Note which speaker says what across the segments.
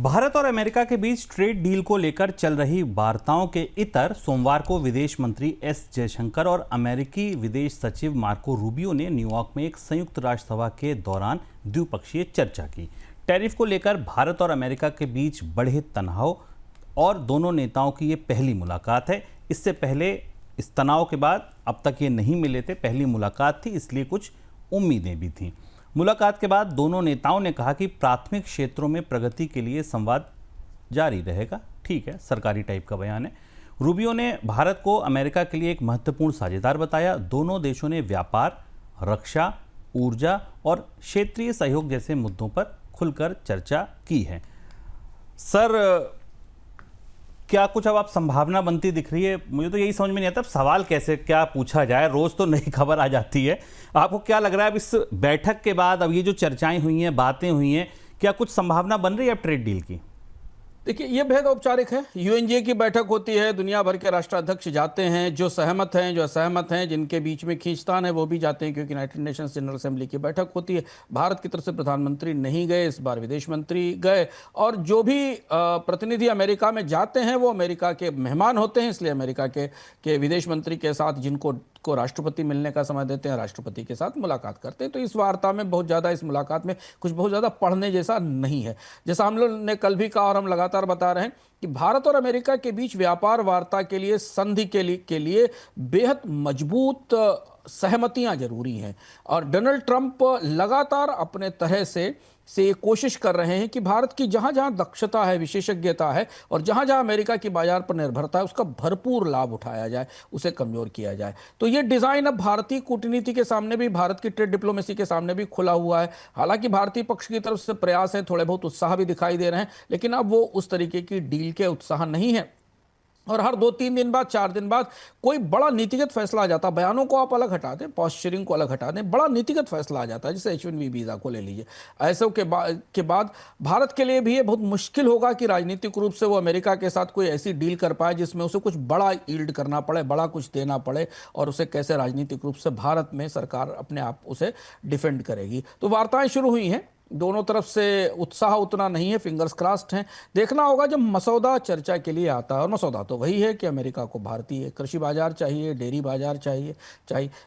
Speaker 1: भारत और अमेरिका के बीच trade deal को लेकर चल रही वार्ताओं के इतर सोमवार को विदेश मंत्री एस जयशंकर और अमेरिकी विदेश सचिव मार्को रूबियो ने न्यूयॉर्क में एक संयुक्त राष्ट्र सभा के दौरान द्विपक्षीय चर्चा की। टैरिफ को लेकर भारत और अमेरिका के बीच बढ़े तनाव और दोनों नेताओं की ये पहली मुलाकात है। इससे पहले इस तनाव के बाद अब तक ये नहीं मिले थे, पहली मुलाकात थी, इसलिए कुछ उम्मीदें भी थीं। मुलाकात के बाद दोनों नेताओं ने कहा कि प्राथमिक क्षेत्रों में प्रगति के लिए संवाद जारी रहेगा। ठीक है, सरकारी टाइप का बयान है। रूबियो ने भारत को अमेरिका के लिए एक महत्वपूर्ण साझेदार बताया। दोनों देशों ने व्यापार, रक्षा, ऊर्जा और क्षेत्रीय सहयोग जैसे मुद्दों पर खुलकर चर्चा की है। सर, क्या कुछ अब आप संभावना बनती दिख रही है? मुझे तो यही समझ में नहीं आता सवाल कैसे क्या पूछा जाए, रोज तो नई खबर आ जाती है। आपको क्या लग रहा है अब इस बैठक के बाद, अब ये जो चर्चाएं हुई हैं, बातें हुई हैं, क्या कुछ संभावना बन रही है अब ट्रेड डील की?
Speaker 2: देखिए, ये बेहद औपचारिक है। यूएनजीए की बैठक होती है, दुनिया भर के राष्ट्राध्यक्ष जाते हैं, जो सहमत हैं, जो असहमत हैं, जिनके बीच में खींचतान है वो भी जाते हैं, क्योंकि यूनाइटेड नेशंस जनरल असेंबली की बैठक होती है। भारत की तरफ से प्रधानमंत्री नहीं गए, इस बार विदेश मंत्री गए, और जो भी प्रतिनिधि अमेरिका में जाते हैं वो अमेरिका के मेहमान होते हैं, इसलिए अमेरिका के विदेश मंत्री के साथ, जिनको राष्ट्रपति मिलने का समय देते हैं, राष्ट्रपति के साथ मुलाकात करते हैं। तो इस वार्ता में बहुत ज़्यादा, इस मुलाकात में कुछ बहुत ज़्यादा पढ़ने जैसा नहीं है। जैसा हम लोग ने कल भी कहा और हम लगातार बता रहे हैं कि भारत और अमेरिका के बीच व्यापार वार्ता के लिए, संधि के लिए बेहद मजबूत सहमतियां जरूरी हैं। और डोनाल्ड ट्रंप लगातार अपने तरह से ये कोशिश कर रहे हैं कि भारत की जहां जहां दक्षता है, विशेषज्ञता है, और जहां जहां अमेरिका की बाजार पर निर्भरता है, उसका भरपूर लाभ उठाया जाए, उसे कमजोर किया जाए। तो ये डिजाइन अब भारतीय कूटनीति के सामने भी, भारत की ट्रेड डिप्लोमेसी के सामने भी खुला हुआ है। हालांकि भारतीय पक्ष की तरफ से प्रयास है, थोड़े बहुत उत्साह भी दिखाई दे रहे हैं, लेकिन अब वो उस तरीके की डील के उत्साह नहीं है। और हर 2-3 दिन बाद, 4 दिन बाद कोई बड़ा नीतिगत फैसला आ जाता है। बयानों को आप अलग हटा दें, पॉस्चरिंग को अलग हटा दें, बड़ा नीतिगत फैसला आ जाता है। जैसे H1B वीज़ा को ले लीजिए। ऐसे के बाद भारत के लिए भी ये बहुत मुश्किल होगा कि राजनीतिक रूप से वो अमेरिका के साथ कोई ऐसी डील कर पाए जिसमें उसे कुछ बड़ा यील्ड करना पड़े, बड़ा कुछ देना पड़े, और उसे कैसे राजनीतिक रूप से भारत में सरकार अपने आप उसे डिफेंड करेगी। तो वार्ताएं शुरू हुई हैं, दोनों तरफ से उत्साह उतना नहीं है, फिंगर्स क्रॉस्ड हैं। देखना होगा जब मसौदा चर्चा के लिए आता है, और मसौदा तो वही है कि अमेरिका को भारतीय कृषि बाजार चाहिए, डेयरी बाजार चाहिए,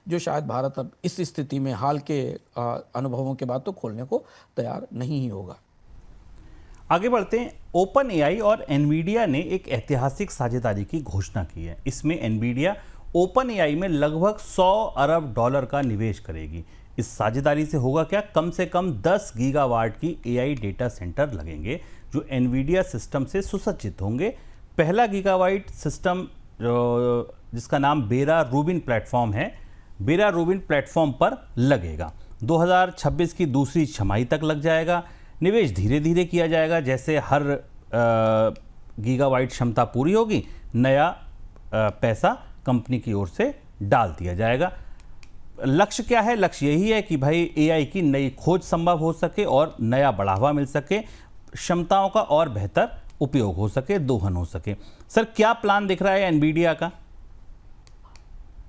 Speaker 2: जो शायद भारत अब इस स्थिति में हाल के अनुभवों के बाद तो खोलने को तैयार नहीं ही होगा।
Speaker 1: आगे बढ़ते हैं। ओपन एआई और एनवीडिया ने एक ऐतिहासिक साझेदारी की घोषणा की है। इसमें एनवीडिया ओपन एआई में लगभग $100 अरब का निवेश करेगी। इस साझेदारी से होगा क्या? कम से कम 10 गीगावाट की एआई डेटा सेंटर लगेंगे, जो एनवीडिया सिस्टम से सुसज्जित होंगे। पहला गीगावाट सिस्टम, जिसका नाम बेरा रूबिन प्लेटफॉर्म है, बेरा रूबिन प्लेटफॉर्म पर लगेगा। 2026 की दूसरी छमाही तक लग जाएगा। निवेश धीरे धीरे किया जाएगा। जैसे हर गीगावाट क्षमता पूरी होगी, नया पैसा कंपनी की ओर से डाल दिया जाएगा। लक्ष्य क्या है? लक्ष्य यही है कि भाई एआई की नई खोज संभव हो सके और नया बढ़ावा मिल सके, क्षमताओं का और बेहतर उपयोग हो सके, दोहन हो सके। सर, क्या प्लान दिख रहा है एनवीडिया का?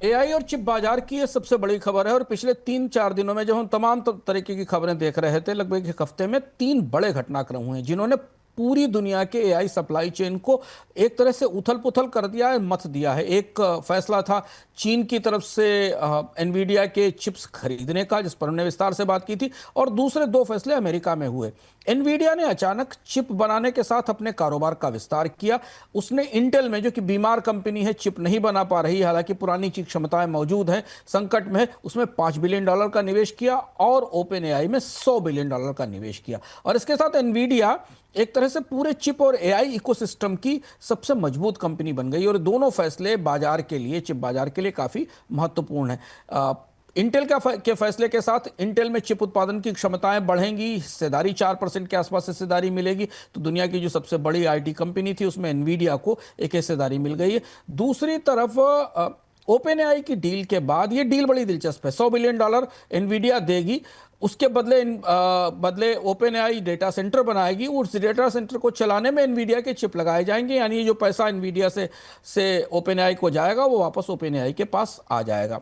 Speaker 2: एआई और चिप बाजार की ये सबसे बड़ी खबर है, और पिछले 3-4 दिनों में जब हम तमाम तरीके की खबरें देख रहे थे, लगभग एक हफ्ते में 3 बड़े घटनाक्रम हुए जिन्होंने पूरी दुनिया के एआई सप्लाई चेन को एक तरह से उथल पुथल कर दिया है, मथ दिया है। एक फैसला था चीन की तरफ से एनवीडिया के चिप्स खरीदने का, जिस पर हमने विस्तार से बात की थी, और दूसरे 2 फैसले अमेरिका में हुए। एनवीडिया ने अचानक चिप बनाने के साथ अपने कारोबार का विस्तार किया। उसने इंटेल में, जो कि बीमार कंपनी है, चिप नहीं बना पा रही, हालांकि पुरानी चिप क्षमताएं मौजूद हैं, संकट में है, उसमें $5 बिलियन का निवेश किया, और ओपन एआई में $100 बिलियन का निवेश किया। और इसके साथ एनवीडिया एक तरह से पूरे चिप और एआई इकोसिस्टम की सबसे मजबूत कंपनी बन गई। और दोनों फैसले बाजार के लिए, चिप बाजार के लिए काफी महत्वपूर्ण है। इंटेल के फैसले के साथ इंटेल में चिप उत्पादन की क्षमताएं बढ़ेंगी, हिस्सेदारी 4% के आसपास हिस्सेदारी मिलेगी। तो दुनिया की जो सबसे बड़ी आईटी कंपनी थी, उसमें एनवीडिया को एक हिस्सेदारी मिल गई है। दूसरी तरफ ओपन एआई की डील के बाद, ये डील बड़ी दिलचस्प है, $100 बिलियन एनवीडिया देगी, उसके बदले ओपन एआई डेटा सेंटर बनाएगी। उस डेटा सेंटर को चलाने में एनवीडिया के चिप लगाए जाएंगे, यानी जो पैसा एनवीडिया से ओपन एआई को जाएगा वो वापस ओपन एआई के पास आ जाएगा।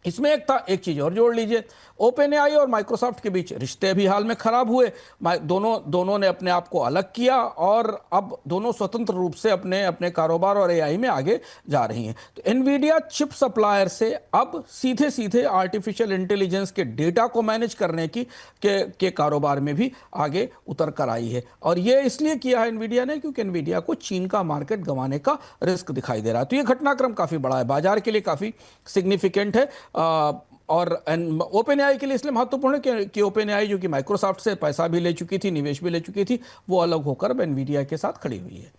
Speaker 2: इसमें एक चीज और जोड़ लीजिए, ओपन एआई और माइक्रोसॉफ्ट के बीच रिश्ते भी हाल में खराब हुए। दोनों ने अपने आप को अलग किया और अब दोनों स्वतंत्र रूप से अपने अपने कारोबार और एआई में आगे जा रही हैं। तो एनवीडिया चिप सप्लायर से अब सीधे सीधे आर्टिफिशियल इंटेलिजेंस के डेटा को मैनेज करने के कारोबार में भी आगे उतर कर आई है। और ये इसलिए किया है एनवीडिया ने क्योंकि एनवीडिया को चीन का मार्केट गंवाने का रिस्क दिखाई दे रहा है। तो ये घटनाक्रम काफी बड़ा है, बाजार के लिए काफी सिग्निफिकेंट है। और ओपन एआई के लिए इसलिए महत्वपूर्ण है कि ओपन एआई जो कि माइक्रोसॉफ्ट से पैसा भी ले चुकी थी, निवेश भी ले चुकी थी, वो अलग होकर अब एनवीडिया के साथ खड़ी हुई है।